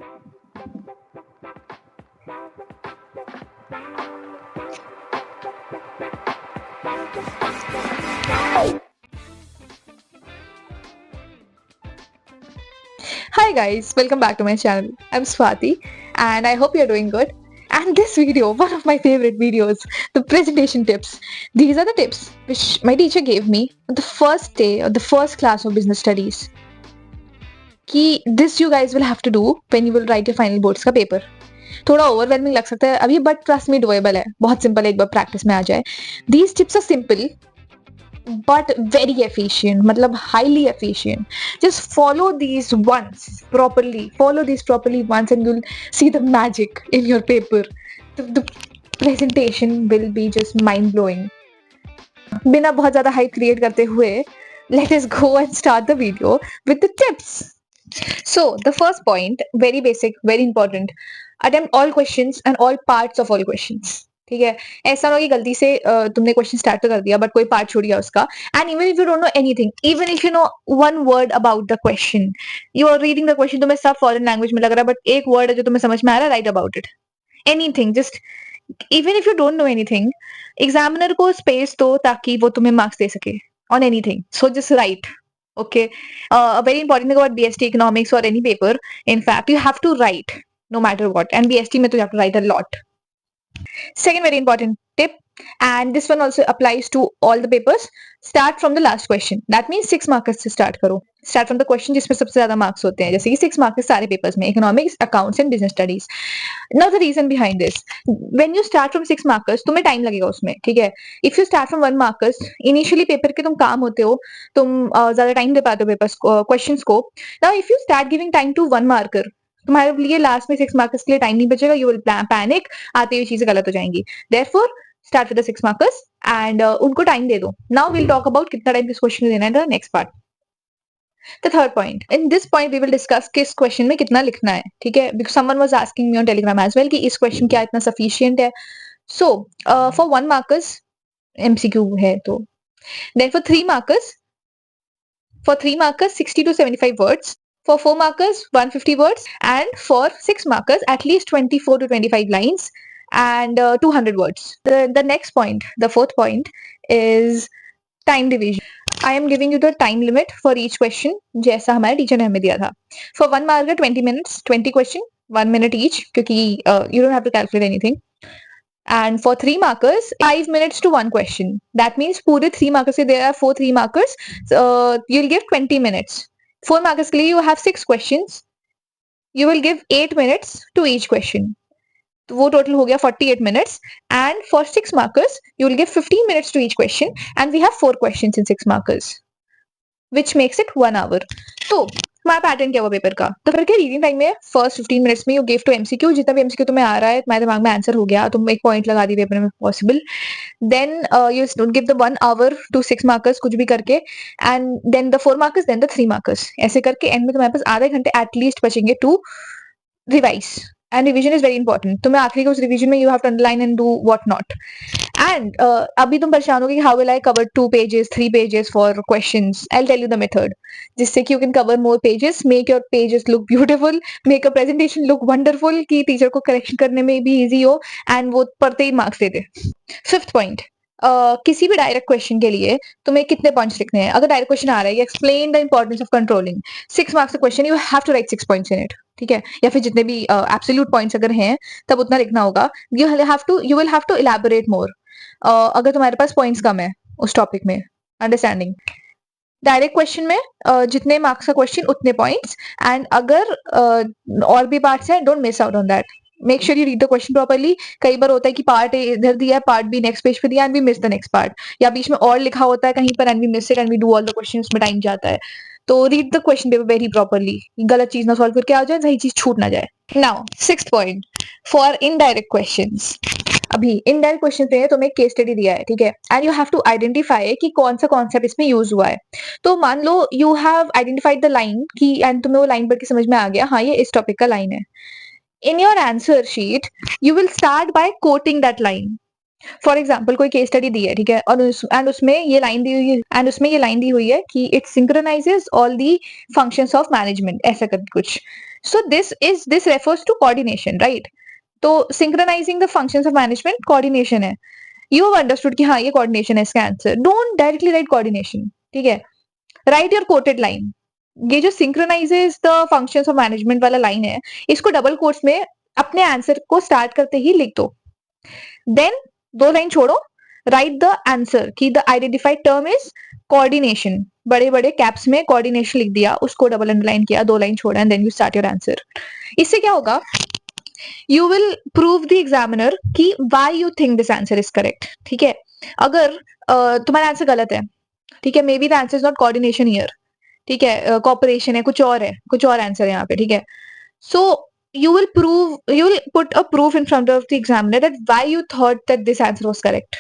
Hi guys, welcome back to my channel. I'm Swati and I hope you're doing good. And this video, one of my favorite videos, the presentation tips. These are the tips which my teacher gave me on the first day of the first class of business studies. कि this you guys will have to do when you will write your final boards का paper. थोड़ा overwhelming लग सकता है अभी but trust me doable है, बहुत simple है, एक बार प्रैक्टिस में आ जाए. These tips are simple but very efficient, matlab highly efficient. Just follow these properly once and you'll see the magic in your paper. The presentation will be just mind blowing. बिना बहुत ज़्यादा hype create करते हुए, let us go and start the video with the tips. So the first point, very basic, very important. Attempt all questions and all parts of all questions. ठीक है, ऐसा ना हो कि गलती से तुमने क्वेश्चन स्टार्ट तो कर दिया बट कोई पार्ट छूट गया उसका. And even if you don't know anything, even if you know one word about the question, you are reading the question, तुम्हें सब फॉरेन लैंग्वेज में लग रहा है बट एक वर्ड है जो तुम्हें समझ में आ रहा है, right about it. Anything, just even if you don't know anything, examiner को स्पेस दो ताकि वो तुम्हें मार्क्स दे सके on anything. So just right. Okay, a very important thing about BST economics or any paper, in fact, you have to write no matter what, and BST mein to you have to write a lot. Second very important tip, and this one also applies to all the papers, start from the last question. That means 6 markers से start करो. Start from the question जिसमें सबसे ज्यादा marks होते हैं, जैसे कि 6 marks सारे पेपर्स में, economics, accounts and business studies. Now the reason behind this, when you start from 6 markers, तुम्हें टाइम लगेगा उसमें, ठीक है. If you start from 1 markers, initially paper के तुम काम होते हो, तुम ज्यादा टाइम दे पाते हो पेपर्स क्वेश्चंस को. Now if you start giving time to 1 marker, तुम्हारे लिए लास्ट में 6 मार्कर्स के लिए टाइम नहीं बचेगा. यू विल पैनिक, आते हुए चीजें गलत हो जाएंगी. Therefore start with the 6 markers and उनको टाइम दे दो. नाउ विल टॉक अबाउट कितना टाइम किस क्वेश्चन में देना है, the next part. The third point, in this point we will discuss किस क्वेश्चन में कितना लिखना है, ठीक है. Because someone was asking me on Telegram as well कि इस क्वेश्चन क्या इतना सफिशिएंट है. सो फॉर 1 मार्कर्स एमसीक्यू है, तो then for 3 markers 60 to 75 words, for 4 markers 150 words, and for 6 markers at least 24 to 25 lines and 200 words. The next point, the fourth point, is time division. I am giving you the time limit for each question जैसा हमारे teacher ने हमें दिया था. For 1 marker 20 minutes, 20 question, 1 minute each, क्योंकि you don't have to calculate anything. And for 3 markers 5 minutes to 1 question. That means पूरे 3 markers से, there are 4 3 markers, you'll give 20 minutes. 4 markers के लिए you have 6 questions, you will give 8 minutes to each question. तो वो total हो गया 48 minutes. And for 6 markers you will give 15 minutes to each question, and we have 4 questions in 6 markers, which makes it 1 hour. तो तुम्हारा pattern क्या हुआ paper का, तो फिर क्या रीडिंग टाइम में फर्स्ट 15 मिनट्स में यू गिव टू एमसीक्यू, जितना भी एमसीक्यू तुम्हें आ रहा है, तुम्हारे दिमाग में आंसर हो गया, तुम एक पॉइंट लगा दी पेपर में possible. Then you give the 1 hour to 6 markers कुछ भी करके, and then the 4 markers, then the 3 markers. ऐसे करके एंड में तुम्हारे पास आधे घंटे एटलीस्ट बचेंगे to revise. And revision is very important. तुम्हें आखिरी के उस रिविजन में you have to underline and do what not. And अभी तुम परेशान होगे कि how will I cover 2 pages, 3 pages for questions. I'll tell you the method. जिससे कि you can cover more pages, make your pages look beautiful, make a presentation look wonderful, कि teacher को correction करने में भी इजी हो and वो पढ़ते ही मार्क्स दे दे. फिफ्थ पॉइंट, किसी भी डायरेक्ट क्वेश्चन के लिए तुम्हें कितने पॉइंट्स लिखने हैं. अगर डायरेक्ट क्वेश्चन आ रहा है, explain the importance of controlling, 6 marks का question, you have to write 6 points in it, ठीक है. या फिर जितने भी एब्सोल्यूट पॉइंट्स अगर हैं तब उतना लिखना होगा. You will have to elaborate more अगर तुम्हारे पास पॉइंट्स कम है उस टॉपिक में. अंडरस्टैंडिंग, डायरेक्ट क्वेश्चन में जितने मार्क्स का क्वेश्चन उतने पॉइंट्स, एंड अगर और भी पार्ट्स हैं, don't miss out on that. Make sure you read the question properly. कई बार होता है कि पार्ट ए इधर दिया है, पार्ट बी नेक्स्ट पेज पे दिया, and we miss the next part, या बीच में और लिखा होता है कहीं पर and we miss it and we do all the question, उसमें टाइम जाता है. तो read the question paper very properly, गलत चीज ना सॉल्व करके आ जाए, सही चीज छूट ना जाए. Now sixth point, for indirect questions. अभी इनडायरेक्ट क्वेश्चन पे तुम्हें केस स्टडी दिया है, ठीक है, and you have to identify कि कौन सा कॉन्सेप्ट इसमें यूज हुआ है. तो मान लो you have identified the line की, एंड तुम्हें वो लाइन पढ़ के समझ में आ गया, हाँ ये इस टॉपिक का लाइन है. In your answer sheet you will start by coating that line. For example कोई केस स्टडी दी है, ठीक है, और उसमें ये लाइन दी हुई है कि it synchronises all the functions of management, ऐसा कर कुछ. So this refers to coordination, right? तो synchronising the functions of management coordination है. यू हैव अंडरस्टूड कि हाँ ये कोऑर्डिनेशन है इसका answer. Don't directly write coordination, ठीक है? Write your quoted line. ये जो synchronises the functions of management वाला लाइन है, इसको डबल कोट्स में अपने आंसर को स्टार्ट करते ही लिख दो. देन 2 लाइन छोड़ो, राइट द आंसर कि the identified term is coordination. बड़े-बड़े कैप्स में कोऑर्डिनेशन लिख दिया, उसको डबल अंडरलाइन किया, 2 लाइन छोड़ा and then you start your answer. इससे क्या होगा? You will prove the examiner कि why you think this answer is correct, ठीक है? अगर तुम्हारा आंसर गलत है, ठीक है, maybe the answer is not coordination here, ठीक है, कॉपरेशन है, कुछ और आंसर है यहाँ पे, ठीक है? सो you will put a proof in front of the examiner that why you thought that this answer was correct.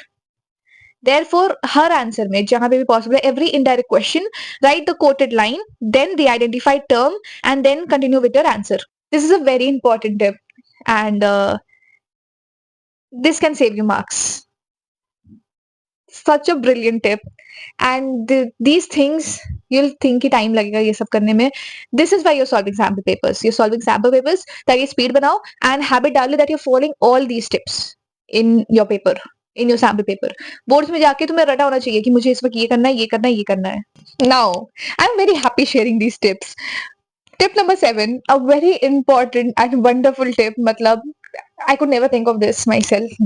Therefore, her answer में जहां पे भी possible है, every indirect question, write the quoted line, then the identified term, and then continue with your answer. This is a very important tip, and this can save you marks. Such a brilliant tip, and these things you'll think कि time लगेगा ये सब करने में. This is why you're solving sample papers. You're solving sample papers ताकि speed बनाओ and habit डालो that you're following all these tips in your paper, in your sample paper. Boards में जाके तुम्हें रटा होना चाहिए कि मुझे इस वक्त ये करना है, ये करना है, ये करना है. Now, I'm very happy sharing these tips. Tip number 7, a very important and wonderful tip. मतलब I could never think of this myself.